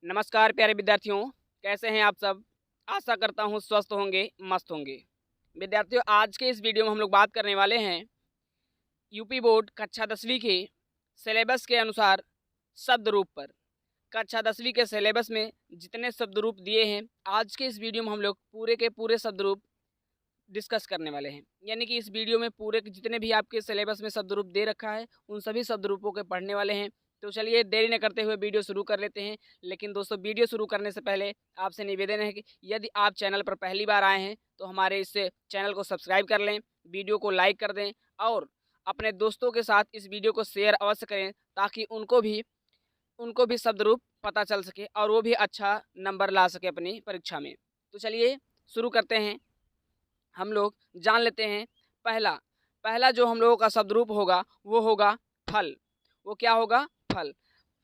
नमस्कार प्यारे विद्यार्थियों, कैसे हैं आप सब। आशा करता हूँ स्वस्थ होंगे, मस्त होंगे। विद्यार्थियों, आज के इस वीडियो में हम लोग बात करने वाले हैं यूपी बोर्ड कक्षा 10वीं के सिलेबस के अनुसार शब्द रूप पर। कक्षा 10वीं के सिलेबस में जितने शब्द रूप दिए हैं, आज के इस वीडियो में हम लोग पूरे के पूरे शब्द रूप डिस्कस करने वाले हैं। यानी कि इस वीडियो में पूरे जितने भी आपके सिलेबस में शब्द रूप दे रखा है, उन सभी शब्द रूपों के पढ़ने वाले हैं। तो चलिए देरी न करते हुए वीडियो शुरू कर लेते हैं। लेकिन दोस्तों, वीडियो शुरू करने से पहले आपसे निवेदन है कि यदि आप चैनल पर पहली बार आए हैं तो हमारे इस चैनल को सब्सक्राइब कर लें, वीडियो को लाइक कर दें और अपने दोस्तों के साथ इस वीडियो को शेयर अवश्य करें, ताकि उनको भी शब्द रूप पता चल सके और वो भी अच्छा नंबर ला सके अपनी परीक्षा में। तो चलिए शुरू करते हैं। हम लोग जान लेते हैं पहला जो हम लोगों का शब्द रूप होगा वो होगा फल। वो क्या होगा? फल।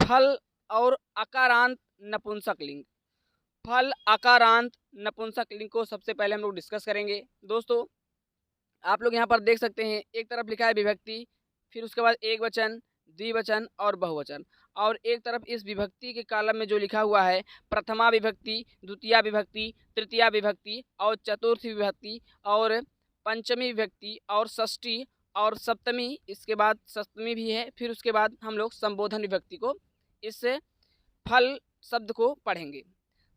फल और अकारांत नपुंसकलिंग। फल अकारांत नपुंसकलिंग को सबसे पहले हम लोग डिस्कस करेंगे। दोस्तों, आप लोग यहाँ पर देख सकते हैं, एक तरफ लिखा है विभक्ति, फिर उसके बाद एक वचन, द्विवचन और बहुवचन, और एक तरफ इस विभक्ति के कॉलम में जो लिखा हुआ है प्रथमा विभक्ति, द्वितीया विभक्ति, तृतीया विभक्ति और चतुर्थी विभक्ति और पंचमी विभक्ति और षष्ठी और सप्तमी, इसके बाद सप्तमी भी है। फिर उसके बाद हम लोग संबोधन विभक्ति को, इस फल शब्द को पढ़ेंगे।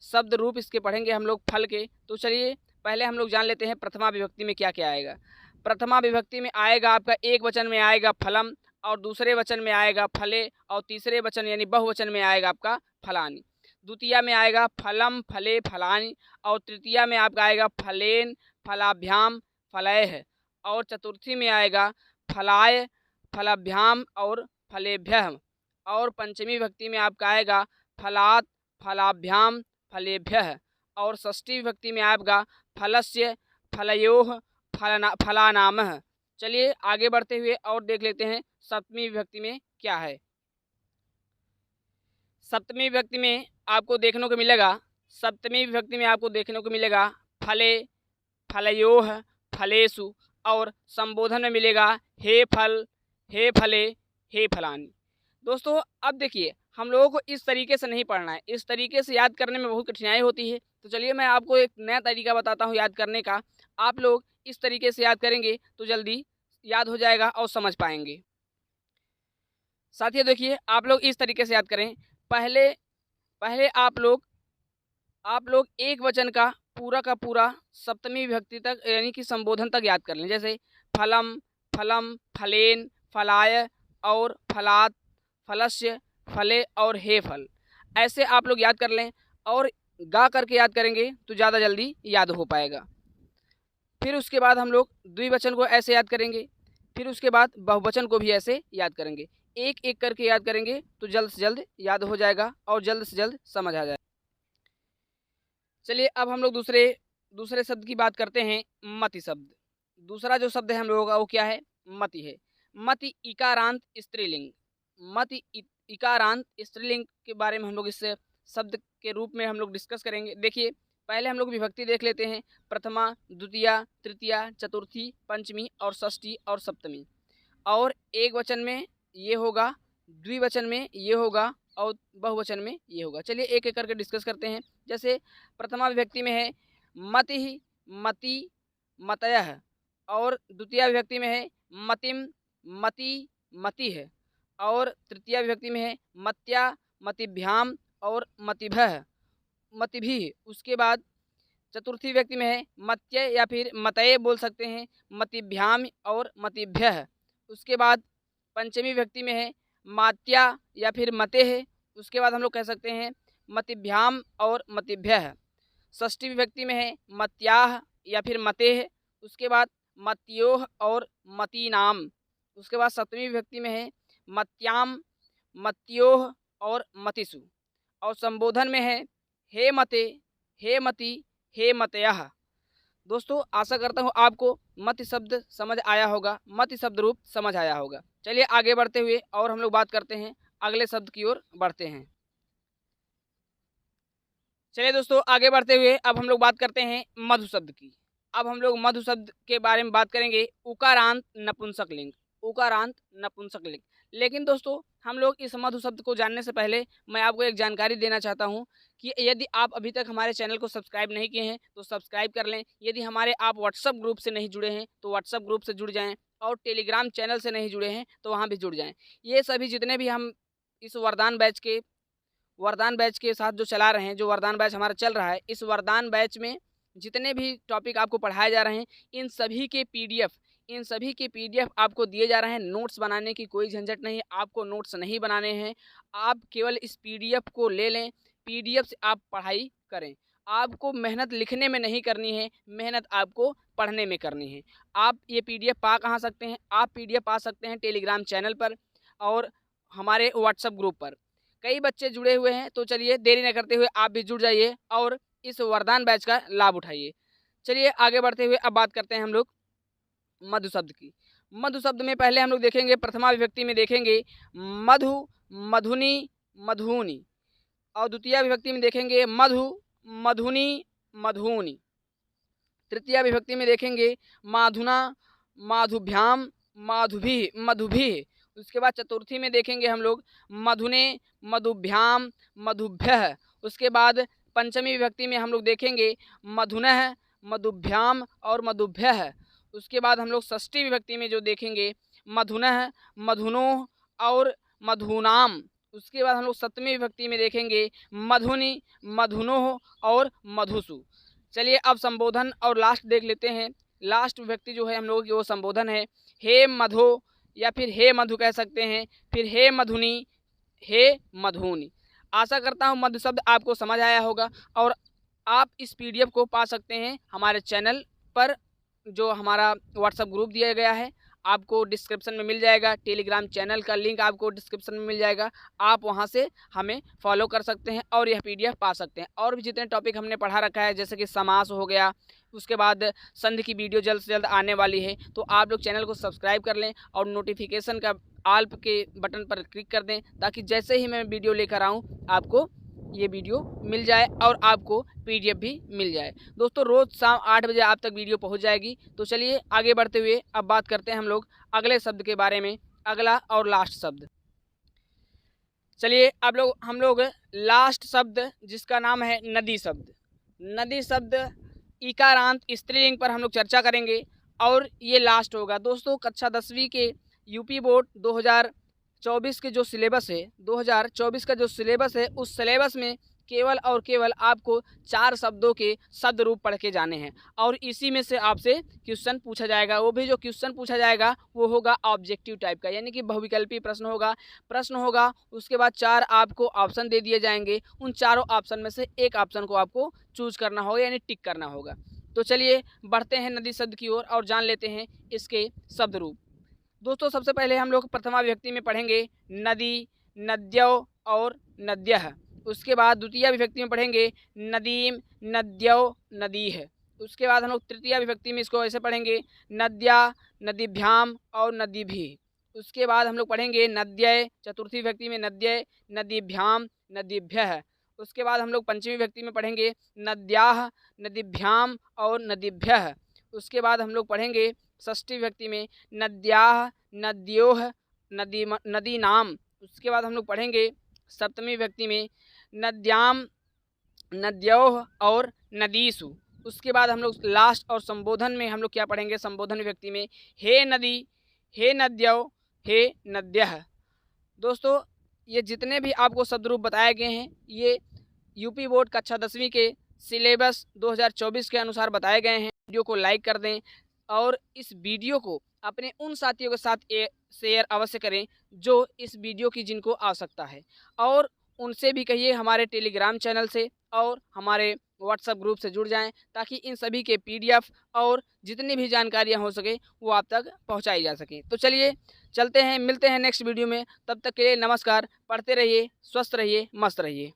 शब्द रूप इसके पढ़ेंगे हम लोग फल के। तो चलिए पहले हम लोग जान लेते हैं प्रथमा विभक्ति में क्या क्या आएगा। प्रथमा विभक्ति में आएगा आपका, एक वचन में आएगा फलम, और दूसरे वचन में आएगा फले, और तीसरे वचन यानी बहुवचन में आएगा आपका फलानी। द्वितीया में आएगा फलम, फले, फलानी, और तृतीया में आपका आएगा फलेन, फलाभ्याम, फलय, और चतुर्थी में आएगा फलाय, फलाभ्याम और फलेभ्यः, और पंचमी विभक्ति में आपका आएगा फलात्, फलाभ्याम, फलेभ्यः, और षष्ठी विभक्ति में आएगा फलस्य, फलयोः, फलानामः। चलिए आगे बढ़ते हुए और देख लेते हैं सप्तमी विभक्ति में क्या है। सप्तमी विभक्ति में आपको देखने को मिलेगा फले, फलयोः, फलेषु, और संबोधन में मिलेगा हे फल, हे फले, हे फलानी। दोस्तों, अब देखिए, हम लोगों को इस तरीके से नहीं पढ़ना है, इस तरीके से याद करने में बहुत कठिनाई होती है। तो चलिए मैं आपको एक नया तरीका बताता हूँ याद करने का। आप लोग इस तरीके से याद करेंगे तो जल्दी याद हो जाएगा और समझ पाएंगे। साथियों देखिए, आप लोग इस तरीके से याद करें। पहले आप लोग एक वचन का पूरा सप्तमी विभक्ति तक यानी कि संबोधन तक याद कर लें। जैसे फलम, फलम, फलेन, फलाय और फलात्, फलस्य, फले और हे फल। ऐसे आप लोग याद कर लें और गा करके याद करेंगे तो ज़्यादा जल्दी याद हो पाएगा। फिर उसके बाद हम लोग द्विवचन को ऐसे याद करेंगे, फिर उसके बाद बहुवचन को भी ऐसे याद करेंगे। एक एक करके याद करेंगे तो जल्द से जल्द याद हो जाएगा और जल्द से जल्द समझ आ जाएगा। चलिए अब हम लोग दूसरे शब्द की बात करते हैं, मति शब्द। दूसरा जो शब्द है हम लोगों का वो क्या है? मति है। मति इकारांत स्त्रीलिंग। मति इकारांत स्त्रीलिंग के बारे में हम लोग इस शब्द के रूप में हम लोग डिस्कस करेंगे। देखिए, पहले हम लोग विभक्ति देख लेते हैं। प्रथमा, द्वितीया, तृतीया, चतुर्थी, पंचमी और षष्ठी और सप्तमी। और एक वचन में ये होगा, द्विवचन में ये होगा और बहुवचन में ये होगा। चलिए एक एक करके डिस्कस करते हैं। जैसे प्रथमा विभक्ति में है मति, मति, मतयः, और द्वितीय विभक्ति में है मतिम, मति, मति है, और तृतीय विभक्ति में है मत्या, मतिभ्याम और मतिभः, मतिभिः। उसके बाद चतुर्थी विभक्ति में है मत्य या फिर मतये बोल सकते हैं, मतिभ्याम और मतिभ्यः। उसके बाद पंचमी विभक्ति में है मात्या या फिर मते है। उसके बाद हम लोग कह सकते हैं मतिभ्याम और मतिभ्यः। षष्ठी विभक्ति में है मत्याः या फिर मते है। उसके बाद मत्योः और मतीनाम। उसके बाद सप्तमी विभक्ति में है मत्याम, मत्योः और मतिषु, और संबोधन में है हे मते, हे मति, हे मतयः। दोस्तों, आशा करता हूँ आपको मति शब्द समझ आया होगा, मति शब्द रूप समझ आया होगा। चलिए आगे बढ़ते हुए और हम लोग बात करते हैं, अगले शब्द की ओर बढ़ते हैं। चलिए दोस्तों, आगे बढ़ते हुए अब हम लोग बात करते हैं मधु शब्द की। अब हम लोग मधु शब्द के बारे में बात करेंगे। उकारांत नपुंसकलिंग। उकारांत नपुंसकलिंग लेकिन दोस्तों हम लोग इस मधु शब्द को जानने से पहले मैं आपको एक जानकारी देना चाहता हूं कि यदि आप अभी तक हमारे चैनल को सब्सक्राइब नहीं किए हैं तो सब्सक्राइब कर लें। यदि हमारे आप व्हाट्सअप ग्रुप से नहीं जुड़े हैं तो व्हाट्सअप ग्रुप से जुड़ जाएं, और टेलीग्राम चैनल से नहीं जुड़े हैं तो वहाँ भी जुड़ जाएं। ये सभी जितने भी हम इस वरदान बैच के साथ जो चला रहे हैं, जो वरदान बैच हमारा चल रहा है, इस वरदान बैच में जितने भी टॉपिक आपको पढ़ाए जा रहे हैं इन सभी के पीडीएफ आपको दिए जा रहे हैं। नोट्स बनाने की कोई झंझट नहीं, आपको नोट्स नहीं बनाने हैं। आप केवल इस पीडीएफ को ले लें, पीडीएफ से आप पढ़ाई करें। आपको मेहनत लिखने में नहीं करनी है, मेहनत आपको पढ़ने में करनी है। आप ये पीडीएफ पा कहाँ सकते हैं? आप पीडीएफ पा सकते हैं टेलीग्राम चैनल पर और हमारे व्हाट्सएप ग्रुप पर। कई बच्चे जुड़े हुए हैं, तो चलिए देरी न करते हुए आप भी जुड़ जाइए और इस वरदान बैच का लाभ उठाइए। चलिए आगे बढ़ते हुए अब बात करते हैं हम लोग मधु शब्द की। मधु शब्द में पहले हम लोग देखेंगे, प्रथमा विभक्ति में देखेंगे मधु, मधुनी, मधुनी, और द्वितीय विभक्ति में देखेंगे मधु, मधुनी, मधुनी। तृतीय विभक्ति में देखेंगे माधुना, माधुभ्याम, माधुभी, मधुभी। उसके बाद चतुर्थी में देखेंगे हम लोग मधुने, मधुभ्याम, मधुभ्यः। उसके बाद पंचमी विभक्ति में हम लोग देखेंगे मधुनः, मधुभ्याम और मधुभ्यः। उसके बाद हम लोग षष्ठी विभक्ति में जो देखेंगे मधुनः, मधुनोः और मधुनाम। उसके बाद हम लोग सप्तमी विभक्ति में देखेंगे मधुनि, मधुनोः और मधुसु। चलिए अब संबोधन और लास्ट देख लेते हैं। लास्ट विभक्ति जो है हम लोगों की वो संबोधन है। हे मधो, या फिर हे मधु कह सकते हैं, फिर हे मधुनी, हे मधुनी। आशा करता हूँ मधु शब्द आपको समझ आया होगा और आप इस पीडीएफ को पा सकते हैं हमारे चैनल पर, जो हमारा व्हाट्सएप ग्रुप दिया गया है आपको डिस्क्रिप्शन में मिल जाएगा। टेलीग्राम चैनल का लिंक आपको डिस्क्रिप्शन में मिल जाएगा, आप वहां से हमें फॉलो कर सकते हैं और यह पीडीएफ पा सकते हैं। और भी जितने टॉपिक हमने पढ़ा रखा है, जैसे कि समास हो गया, उसके बाद संधि की वीडियो जल्द से जल्द आने वाली है, तो आप लोग चैनल को सब्सक्राइब कर लें और नोटिफिकेशन का आल के बटन पर क्लिक कर दें, ताकि जैसे ही मैं वीडियो लेकर आऊँ आपको ये वीडियो मिल जाए और आपको पीडीएफ भी मिल जाए। दोस्तों रोज़ शाम 8 बजे आप तक वीडियो पहुंच जाएगी। तो चलिए आगे बढ़ते हुए अब बात करते हैं हम लोग अगले शब्द के बारे में, अगला और लास्ट शब्द। चलिए अब हम लोग लास्ट शब्द जिसका नाम है नदी शब्द। नदी शब्द इकारांत स्त्रीलिंग पर हम लोग चर्चा करेंगे और ये लास्ट होगा। दोस्तों कक्षा 10वीं के यूपी बोर्ड 2024 के जो सिलेबस है, 2024 का जो सिलेबस है, उस सिलेबस में केवल और केवल आपको 4 शब्दों के शब्द रूप पढ़ के जाने हैं और इसी में से आपसे क्वेश्चन पूछा जाएगा। वो भी जो क्वेश्चन पूछा जाएगा वो होगा ऑब्जेक्टिव टाइप का, यानी कि बहुविकल्पी प्रश्न होगा। उसके बाद 4 आपको ऑप्शन दे दिए जाएंगे, उन चारों ऑप्शन में से एक ऑप्शन को आपको चूज करना होगा, यानी टिक करना होगा। तो चलिए बढ़ते हैं नदी शब्द की ओर और जान लेते हैं इसके शब्द रूप। दोस्तों सबसे पहले हम लोग प्रथमा विभक्ति में पढ़ेंगे नदी, नद्यौ और नद्यः। उसके बाद द्वितीय विभक्ति में पढ़ेंगे नदीम, नद्यौ, नदीः। उसके बाद हम लोग तृतीय विभक्ति में इसको ऐसे पढ़ेंगे नद्या, नदीभ्याम और नदीभिः। उसके बाद हम लोग पढ़ेंगे नद्यय, चतुर्थी विभक्ति में नद्यय, नदीभ्याम, नदीभ्यः। उसके बाद हम लोग पंचमी विभक्ति में पढ़ेंगे नद्याः, नदीभ्याम और नदीभ्यः। उसके बाद हम लोग पढ़ेंगे षष्ठी विभक्ति में नद्याः, नद्योः, नदीनाम। उसके बाद हम लोग पढ़ेंगे सप्तमी विभक्ति में नद्याम, नद्योः और नदीसु। उसके बाद हम लोग लास्ट और संबोधन में हम लोग क्या पढ़ेंगे, संबोधन विभक्ति में हे नदी, हे नद्यौ, हे नद्यः। दोस्तों ये जितने भी आपको शब्द रूप बताए गए हैं ये यूपी बोर्ड कक्षा 10वीं के सिलेबस 2024 के अनुसार बताए गए हैं। वीडियो को लाइक कर दें और इस वीडियो को अपने उन साथियों के साथ शेयर अवश्य करें जो इस वीडियो की जिनको आवश्यकता है, और उनसे भी कहिए हमारे टेलीग्राम चैनल से और हमारे व्हाट्सएप ग्रुप से जुड़ जाएं, ताकि इन सभी के पीडीएफ और जितनी भी जानकारियां हो सके वो आप तक पहुंचाई जा सकें। तो चलिए चलते हैं, मिलते हैं नेक्स्ट वीडियो में। तब तक के लिए नमस्कार। पढ़ते रहिए, स्वस्थ रहिए, मस्त रहिए।